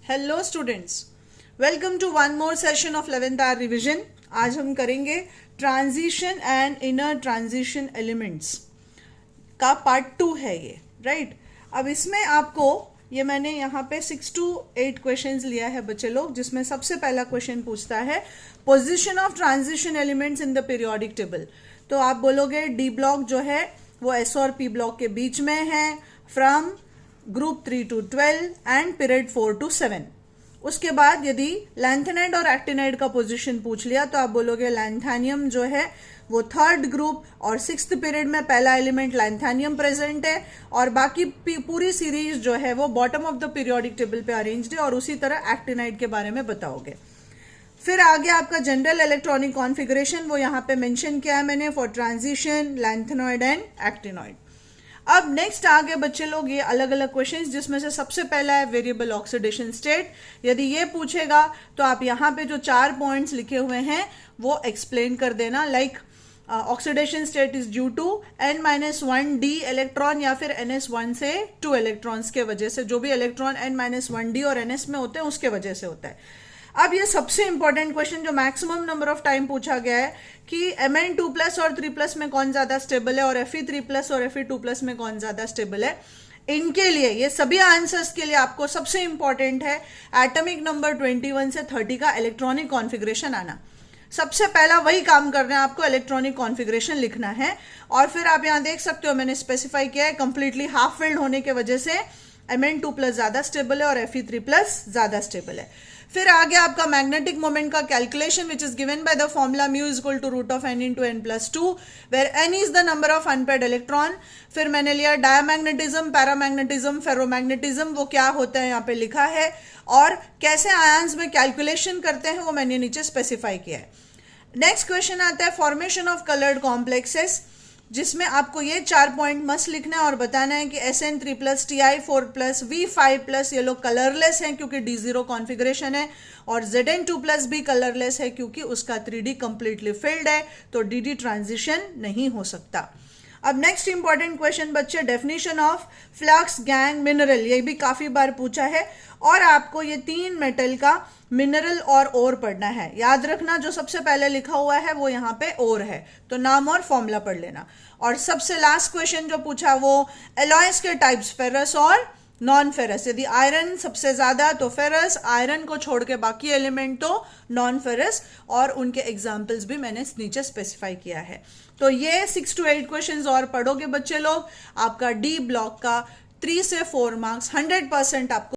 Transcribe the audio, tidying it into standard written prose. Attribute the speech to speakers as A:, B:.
A: Hello students, welcome to one more session of 11th hour revision. आज हम करेंगे transition and inner transition elements का part 2 है ये, राइट। अब इसमें आपको ये मैंने यहाँ पे 6 to 8 क्वेश्चंस लिया है बच्चे लोग, जिसमें सबसे पहला क्वेश्चन पूछता है position of transition elements in the periodic table. तो आप बोलोगे डी ब्लॉक जो है वो एस और पी ब्लॉक के बीच में है, from group 3 to 12 and period 4 to 7। उसके बाद यदि लैंथेनाइड और एक्टिनाइड का पोजीशन पूछ लिया तो आप बोलोगे लैंथेनियम जो है वो थर्ड ग्रुप और 6th पीरियड में पहला एलिमेंट लैंथेनियम प्रेजेंट है, और बाकी पूरी सीरीज जो है वो bottom of the periodic table पे अरेंज्ड है, और उसी तरह एक्टिनाइड के बारे में बताओगे। फिर आगे आपका जनरल इलेक्ट्रॉनिक कॉन्फ़िगरेशन वो यहाँ पे मेंशन किया है मैंने for transition, lanthanoid and actinoid. अब नेक्स्ट आगे बच्चे लोग ये अलग अलग क्वेश्चंस, जिसमें से सबसे पहला है वेरिएबल ऑक्सीडेशन स्टेट। यदि ये पूछेगा तो आप यहाँ पे जो 4 पॉइंट्स लिखे हुए हैं वो एक्सप्लेन कर देना, like oxidation state is due to n-1 d electron या फिर ns1 से 2 इलेक्ट्रॉन्स के वजह से, जो भी इलेक्ट्रॉन n-1 d और ns में होते हैं उसके वजह से होता है। अब ये सबसे इंपॉर्टेंट क्वेश्चन जो मैक्सिमम नंबर ऑफ टाइम पूछा गया है कि Mn2+ और 3+ में कौन ज्यादा स्टेबल है और Fe3+ और Fe2+ में कौन ज्यादा स्टेबल है। इनके लिए, ये सभी आंसर्स के लिए आपको सबसे इंपॉर्टेंट है एटॉमिक नंबर 21 से 30 का इलेक्ट्रॉनिक कॉन्फ़िगरेशन आना। सबसे पहला वही काम करना है आपको, इलेक्ट्रॉनिक कॉन्फ़िगरेशन लिखना है। और फिर आप यहां देख सकते हो मैंने स्पेसिफाई किया है कंप्लीटली हाफ फिल्ड होने की वजह से Mn2+ ज्यादा स्टेबल है और Fe3+ ज्यादा स्टेबल है। फिर आगे आपका मैग्नेटिक मोमेंट का calculation which is given by the formula mu is equal to root of n into n+2 where n is the number of unpaired electron. फिर मैंने लिया डायमैग्नेटिज्म, पैरामैग्नेटिज्म, फेरोमैग्नेटिज्म, वो क्या होता है यहाँ पे लिखा है, और कैसे आयंस में कैलकुलेशन करते हैं वो मैंने नीचे स्पेसिफाई किया है। नेक्स्ट क्वेश्चन आता है फॉर्मेशन ऑफ कलर्ड कॉम्प्लेक्सेस, जिसमें आपको ये 4 पॉइंट मस्त लिखना है और बताना है कि Sn3+, Ti4+, V5+ ये लोग कलरलेस हैं क्योंकि D0 कॉन्फ़िगरेशन है, और Zn2+ भी कलरलेस है क्योंकि उसका 3D कंप्लीटली फिल्ड है, तो DD ट्रांजिशन नहीं हो सकता। अब नेक्स्ट इंपॉर्टेंट क्वेश्चन बच्चे, definition of flux gang mineral, ये भी काफी बार पूछा है, और आपको ये 3 मेटल का मिनरल और ओर पढ़ना है। याद रखना जो सबसे पहले लिखा हुआ है वो यहाँ पे ओर है, तो नाम और फॉर्मूला पढ़ लेना। और सबसे लास्ट क्वेश्चन जो पूछा वो एलॉयस के टाइप्स, फेरस और नॉन फेरस। यदि आयरन सबसे ज्यादा तो फेरस, आयरन को छोड़ के बाकी एलिमेंट तो नॉन फेरस, और उनके एग्जाम्पल्स भी मैंने नीचे स्पेसिफाई किया है। तो ये 6 to 8 क्वेश्चंस और पढ़ोगे बच्चे लोग, आपका डी ब्लॉक का 3 से 4 मार्क्स 100% आपको